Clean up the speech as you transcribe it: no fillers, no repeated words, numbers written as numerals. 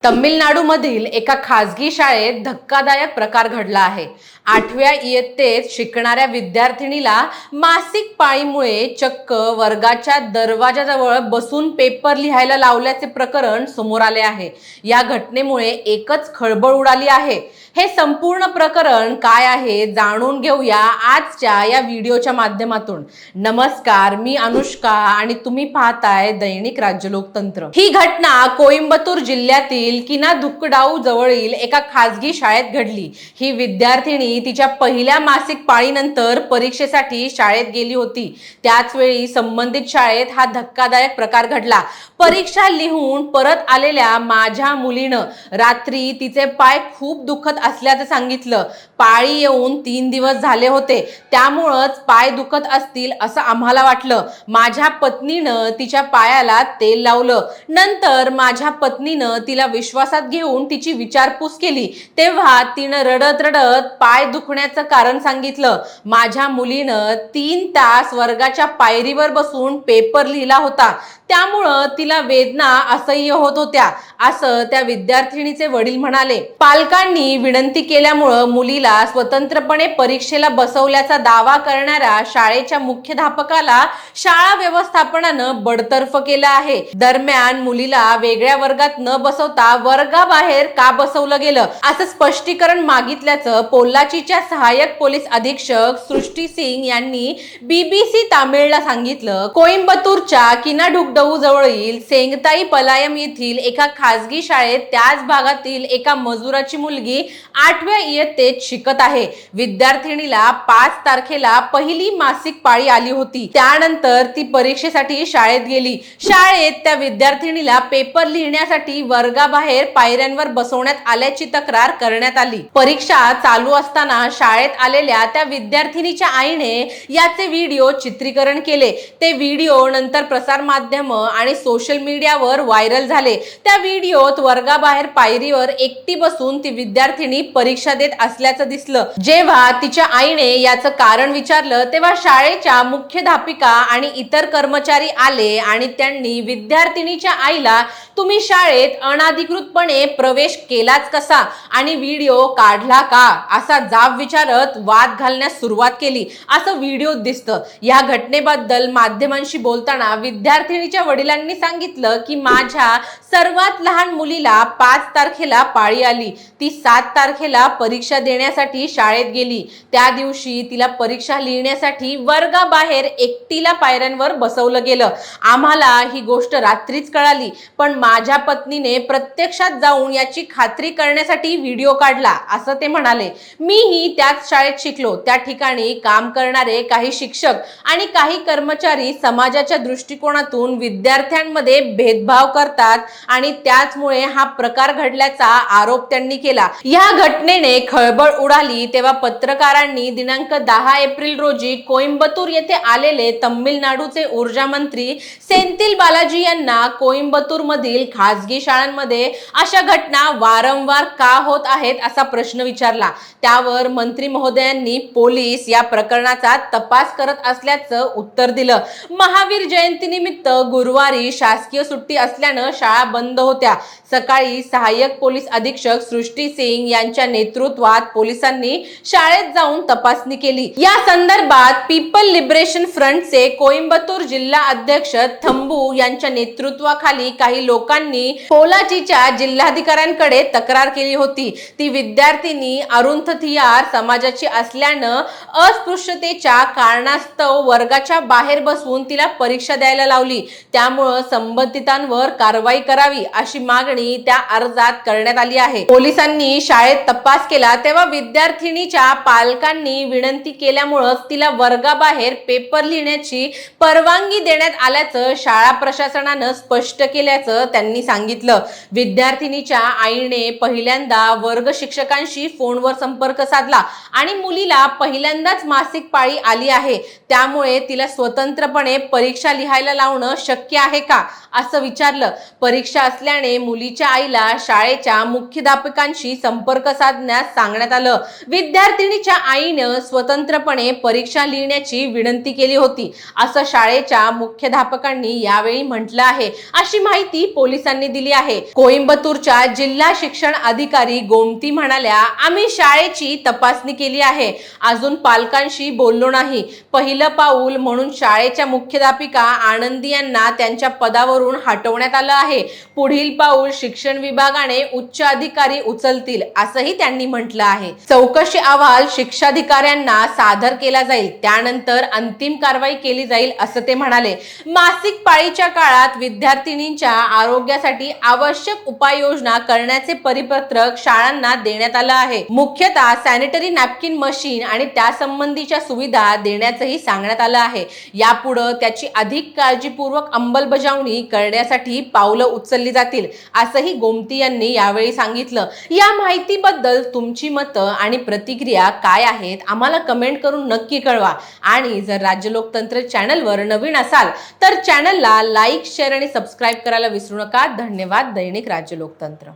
तमिळनाडूमधील एका खासगी शाळेत धक्कादायक प्रकार घडला आहे। 8व्या इयत्तेत शिकणाऱ्या विद्यार्थिनीला मासिक पाळीमुळे चक्क वर्गाच्या दरवाजाजवळ बसून पेपर लिहायला लावल्याचे प्रकरण समोर आले आहे। या घटनेमुळे एकच खळबळ उडाली आहे। हे संपूर्ण प्रकरण काय आहे जाणून घेऊया आजच्या या व्हिडिओच्या माध्यमातून। नमस्कार, मी अनुष्का आणि तुम्ही पाहताय दैनिक राज्य लोकतंत्र। ही घटना कोइंबतूर जिल्ह्यातील किनादुक्कडाऊ जवळील एका खासगी शाळेत घडली। ही विद्यार्थिनी तिच्या पहिल्या मासिक पाळीनंतर परीक्षेसाठी शाळेत गेली होती। त्याच वेळी संबंधित शाळेत हा धक्कादायक प्रकार घडला। परीक्षा लिहून परत आलेल्या माझ्या मुलीनं रात्री तिचे पाय खूप दुखत असल्याचं सांगितलं। पाळी येऊन 3 दिवस झाले होते, त्यामुळेच पाय दुखत असतील असं आम्हाला वाटलं। माझ्या पत्नीनं तिच्या पायाला तेल लावलं। नंतर माझ्या पत्नीनं तिला विश्वासात घेऊन तिची विचारपूस केली, तेव्हा तिनं रडत रडत पाय दुखण्याचं कारण सांगितलं। माझ्या मुलीनं 3 तास वर्गाच्या पायरीवर बसून पेपर लिहिला होता, त्यामुळं तिला वेदना असह्य होत होत्या, असं त्या विद्यार्थिनीचे वडील म्हणाले। पालकांनी विनंती केल्यामुळं मुलीला स्वतंत्रपणे परीक्षेला बसवल्याचा दावा करणाऱ्या शाळेच्या मुख्याध्यापकाला शाळा व्यवस्थापनानं बडतर्फ केलं आहे। दरम्यान मुलीला वेगळ्या वर्गात न बसवता वर्गाबाहेर का बसवलं गेलं असं स्पष्टीकरण मागितल्याचं पोल्लाचीच्या सहाय्यक पोलीस अधीक्षक सृष्टी सिंग यांनी BBC तामिळला सांगितलं। कोइंबतूरच्या किनाडुक्कडाऊ जवळील सेंगताई पलायम येथील एका खासगी शाळेत त्याच भागातील एका मजुराची मुलगी 8व्या इयत्तेत शिकत आहे। विद्यार्थिनीला 5 तारखेला पहिली मासिक पाळी आली होती। त्यानंतर ती परीक्षेसाठी शाळेत गेली। शाळेत त्या विद्यार्थिनीला पेपर लिहिण्यासाठी वर्गाबाहेर पायऱ्यांवर बसवण्यात आल्याची तक्रार करण्यात आली। परीक्षा चालू असताना शाळेत आलेल्या त्या विद्यार्थिनीच्या आईने याचे व्हिडिओ चित्रीकरण केले। ते व्हिडिओ नंतर प्रसार माध्यम आणि सोशल मीडियावर व्हायरल झाले। त्या व्हिडिओत वर्गाबाहेर पायरीवर एकटी बसून ती विद्यार्थिनी परीक्षा देत असल्याचं दिसलं। जेव्हा तिच्या आईने याचं कारण विचारलं, तेव्हा शाळेच्या मुख्याध्यापिका आणि इतर कर्मचारी आले आणि त्यांनी विद्यार्थिनीच्या आईला तुम्ही शाळेत अनधिकृतपणे प्रवेश केलाच कसा आणि व्हिडिओ काढला का असा जाब विचारत वाद घालण्यास सुरुवात केली, असं व्हिडिओत दिसतं। या घटनेबद्दल माध्यमांशी बोलताना विद्यार्थिनीच्या वडिलांनी सांगितलं की माझ्या सर्वात लहान मुलीला 5 तारखेला पाळी आली। ती 7 तारखेला परीक्षा देण्यासाठी शाळेत गेली। त्या दिवशी तिला परीक्षा लिहिण्यासाठी वर्गाबाहेर एकटीला पायऱ्यांवर बसवलं गेलं। आम्हाला ही गोष्ट रात्रीच कळाली, पण माझ्या पत्नीने प्रत्यक्षात जाऊन याची खात्री करण्यासाठी व्हिडिओ काढला, असं ते म्हणाले। मीही त्याच शाळेत शिकलो। त्या ठिकाणी काम करणारे काही शिक्षक आणि काही कर्मचारी समाजाच्या दृष्टिकोनातून विद्यार्थ्यांमध्ये भेदभाव करतात आणि त्याचमुळे हा प्रकार घडल्याचा आरोप त्यांनी केला। या घटनेने खळबळ उडाली तेव्हा पत्रकारांनी दिनांक 10 एप्रिल रोजी कोइंबतूर येथे आलेले तमिळनाडूचे ऊर्जा मंत्री सेंथिल बालाजी यांना कोइंबतूर मधील खासगी शाळांमध्ये अशा घटना वारंवार का होत आहेत असा प्रश्न विचारला। त्यावर मंत्री महोदयांनी पोलीस या प्रकरणाचा तपास करत असल्याचं उत्तर दिलं। महावीर जयंतीनिमित्त गुरुवारी शासकीय सुट्टी असल्यानं शाळा बंद होत्या। सकाळी सहाय्यक पोलीस अधीक्षक सृष्टी सिंग यांच्या नेतृत्वात पोलिसांनी शाळेत जाऊन तपासणी केली। या संदर्भात पीपल लिबरेशन फ्रंटचे कोइंबतूर जिल्हा अध्यक्ष थंबू यांच्या नेतृत्वाखाली काही लोकांनी पोलाचीच्या जिल्हाधिकाऱ्यांकडे तक्रार केली होती। ती विद्यार्थिनी अरुंधतीयार समाजाची असल्यानं अस्पृश्यतेच्या कारणास्तव वर्गाच्या बाहेर बसवून तिला परीक्षा द्यायला लावली, त्यामुळे संबंधितांवर कारवाई करावी अशी मागणी त्या अर्जात करण्यात आली आहे। पोलिसांनी शाळेत तपास केला तेव्हा विद्यार्थिनीच्या पालकांनी विनंती केल्यामुळे तिला वर्गाबाहेर पेपर लिहिण्याची परवानगी देण्यात आल्याचं शाळा प्रशासनानं स्पष्ट केल्याचं त्यांनी सांगितलं। विद्यार्थिनीच्या आईने पहिल्यांदा वर्ग शिक्षकांशी फोनवर संपर्क साधला आणि मुलीला पहिल्यांदाच मासिक पाळी आली आहे, त्यामुळे तिला स्वतंत्रपणे परीक्षा लिहायला लावणं शक्य आहे का असं विचारलं। परीक्षा असल्याने मुलीच्या आईला शाळेच्या मुख्याध्यापकांशी संपर्क साधण्यास सांगण्यात आलं। विद्यार्थिनीच्या आईनं स्वतंत्रपणे परीक्षा लिहिण्याची विनंती केली होती, असं शाळेच्या मुख्याध्यापकांनी यावेळी म्हटलं आहे, अशी माहिती पोलिसांनी दिली आहे। कोइंबतूरच्या जिल्हा शिक्षण अधिकारी गोमती म्हणाल्या, आम्ही शाळेची तपासणी केली आहे, अजून पालकांशी बोललो नाही. पहिलं पाऊल म्हणून शाळेच्या मुख्याध्यापिका आनंदी यांना त्यांच्या पदावरून हटवण्यात आलं आहे. पुढील पाऊल शिक्षण विभागाने उच्च अधिकारी उचलतील असंही त्यांनी म्हटलं आहे. चौकशी अहवाल शिक्षाधिकाऱ्यांना सादर केला जाईल, त्यानंतर अंतिम कारवाई केली जाईल असं ते म्हणाले. मासिक पाळीच्या काळात विद्यार्थिनींच्या आरोग्यासाठी आवश्यक उपाययोजना करण्याचे परिपत्रक शाळांना देण्यात आलं आहे. मुख्यतः सॅनिटरी नॅपकिन मशीन आणि त्यासंबंधीच्या सुविधा देण्याचंही सांगण्यात आलं आहे. यापुढे त्याची अधिक काळजीपूर्वक अंमलबजावणी करण्यासाठी पावलं उचलली जातील असंही गोमती यांनी यावेळी सांगितलं. या माहितीबद्दल तुमची मतं आणि प्रतिक्रिया काय आहेत आम्हाला कमेंट करून नक्की कळवा. आणि जर राज्य लोकतंत्र चॅनलवर नवीन असाल तर चॅनलला लाईक, शेअर आणि सबस्क्राईब करायला विसरू नका. धन्यवाद. दैनिक राज्य लोकतंत्र.